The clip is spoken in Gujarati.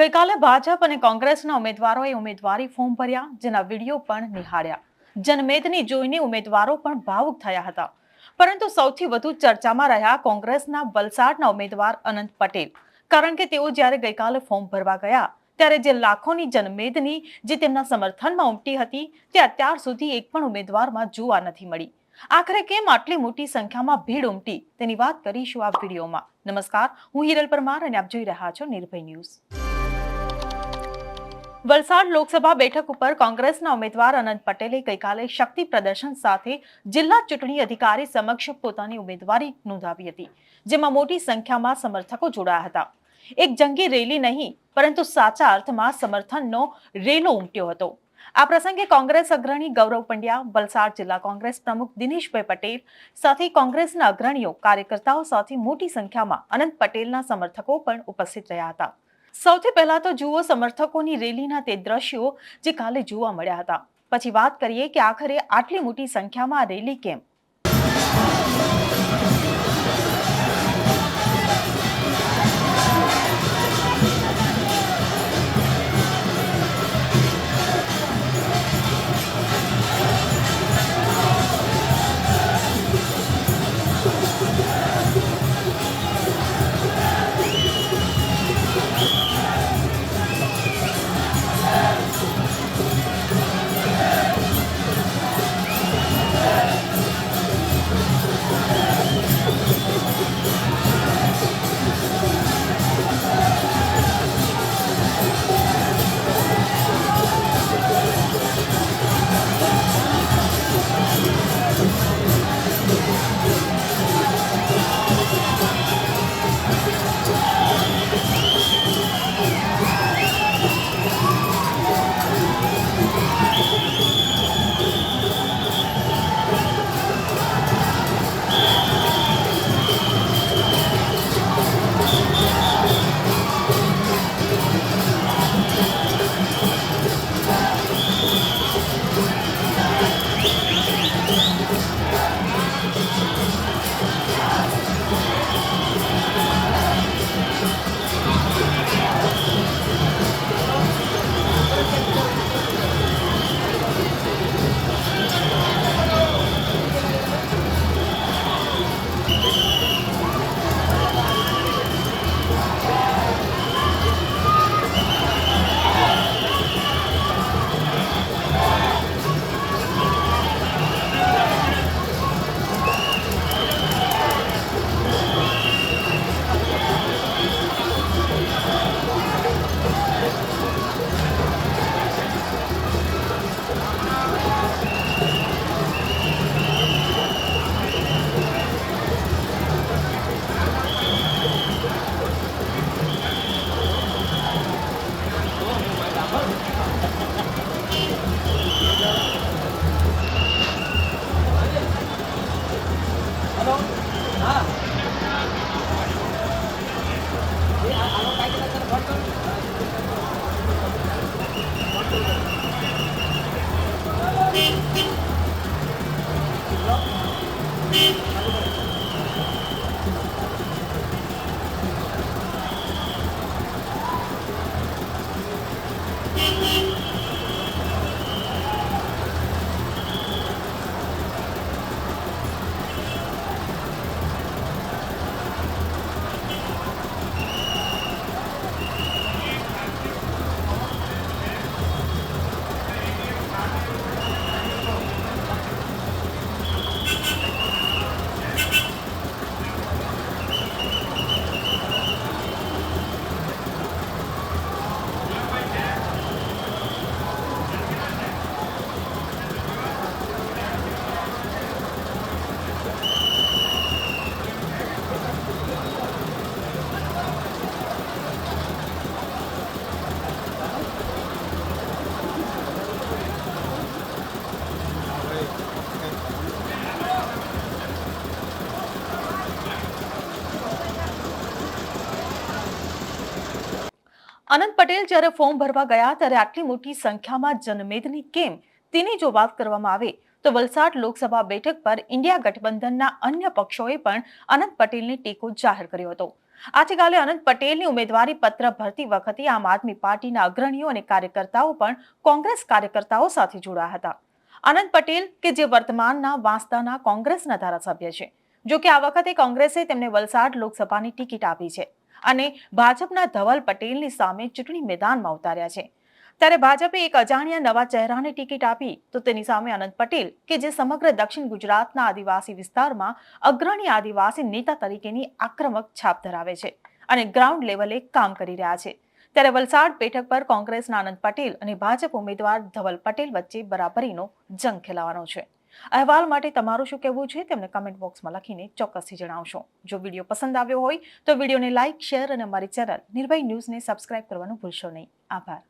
ગઈકાલે ભાજપ અને કોંગ્રેસના ઉમેદવારોએ ઉમેદવારી ફોર્મ ભર્યા, જેના વિડીયો પણ નિહાળ્યા। જનમેદની જોઈને ઉમેદવારો પણ ભાવુક થયા હતા। પરંતુ સૌથી વધુ ચર્ચામાં રહ્યા કોંગ્રેસના વલસાડના ઉમેદવાર અનંત પટેલ, કારણ કે તેઓ જ્યારે ગઈકાલે ફોર્મ ભરવા ગયા ત્યારે જે લાખોની જનમેદની જે તેમના સમર્થનમાં ઉમટી હતી તે અત્યાર સુધી એક પણ ઉમેદવારમાં જોવા નથી મળી। આખરે કેમ આટલી મોટી સંખ્યામાં ભીડ ઉમટી તેની વાત કરીશું આ વિડીયોમાં। નમસ્કાર, હું હિરલ પરમાર અને આપ જોઈ રહ્યા છો નિર્ભય ન્યૂઝ। વલસાડ લોકસભા બેઠક ઉપર કોંગ્રેસના ઉમેદવાર અનંત પટેલે ગઈકાલે શક્તિ પ્રદર્શન સાથે જિલ્લા ચૂંટણી અધિકારી સમક્ષ પોતાની ઉમેદવારી નોંધાવી હતી, જેમાં મોટી સંખ્યામાં સમર્થકો જોડાયા હતા। એક જંગી રેલી નહીં, પરંતુ સાચા અર્થમાં સમર્થનનો રેલો ઉમટ્યો હતો। આ પ્રસંગે કોંગ્રેસ અગ્રણી ગૌરવ પંડ્યા, વલસાડ જિલ્લા કોંગ્રેસ પ્રમુખ દિનેશભાઈ પટેલ સાથે કોંગ્રેસના અગ્રણીઓ, કાર્યકર્તાઓ સાથે મોટી સંખ્યામાં અનંત પટેલના સમર્થકો પણ ઉપસ્થિત રહ્યા હતા। સૌથી પહેલા તો જુઓ સમર્થકોની રેલીના તે દ્રશ્યો જે કાલે જોવા મળ્યા હતા। પછી વાત કરીએ કે આખરે આટલી મોટી સંખ્યામાં આ રેલી કેમ। અનંત પટેલ જ્યારે ફોર્મ ભરવા ગયા ત્યારે આટલી મોટી સંખ્યામાં જનમેદની કેમ તેની જો વાત કરવામાં આવે તો વલસાડ લોકસભા બેઠક પર ઇન્ડિયા ગઠબંધનના અન્ય પક્ષોએ પણ અનંત પટેલને ટેકો જાહેર કર્યો હતો। આવતીકાલે અનંત પટેલની ઉમેદવારી પત્ર ભરતી વખતે આમ આદમી પાર્ટીના અગ્રણીઓ અને કાર્યકર્તાઓ પણ કોંગ્રેસ કાર્યકર્તાઓ સાથે જોડાયા હતા. અનંત પટેલ કે જે વર્તમાનના વાંસદાના કોંગ્રેસના ધારાસભ્ય છે, જો કે આ વખતે કોંગ્રેસે તેમને વલસાડ લોકસભાની ટિકિટ આપી છે અને ભાજપના ધવલ પટેલની સામે ચૂંટણી મેદાનમાં ઉતાર્યા છે. ત્યારે ભાજપે એક અજાણ્યા નવા ચહેરાને ટિકિટ આપી તો તેની સામે અનંત પટેલ કે જે સમગ્ર દક્ષિણ ગુજરાતના આદિવાસી વિસ્તારમાં અગ્રણી આદિવાસી નેતા તરીકેની આક્રમક છાપ ધરાવે છે અને ગ્રાઉન્ડ લેવલે કામ કરી રહ્યા છે. ત્યારે વલસાડ બેઠક પર કોંગ્રેસના અનંત પટેલ અને ભાજપ ઉમેદવાર ધવલ પટેલ વચ્ચે બરાબરીનો જંગ ખેલાવાનો છે. અહેવાલ માટે તમારું શું કહેવું છે તેમને કમેન્ટ બોક્સમાં લખીને ચોક્કસથી જણાવશો. જો વિડીયો પસંદ આવ્યો હોય તો વિડીયોને લાઇક, શેર અને અમારી ચેનલ નિર્ભય ન્યૂઝને સબસ્ક્રાઇબ કરવાનું ભૂલશો નહીં. આભાર.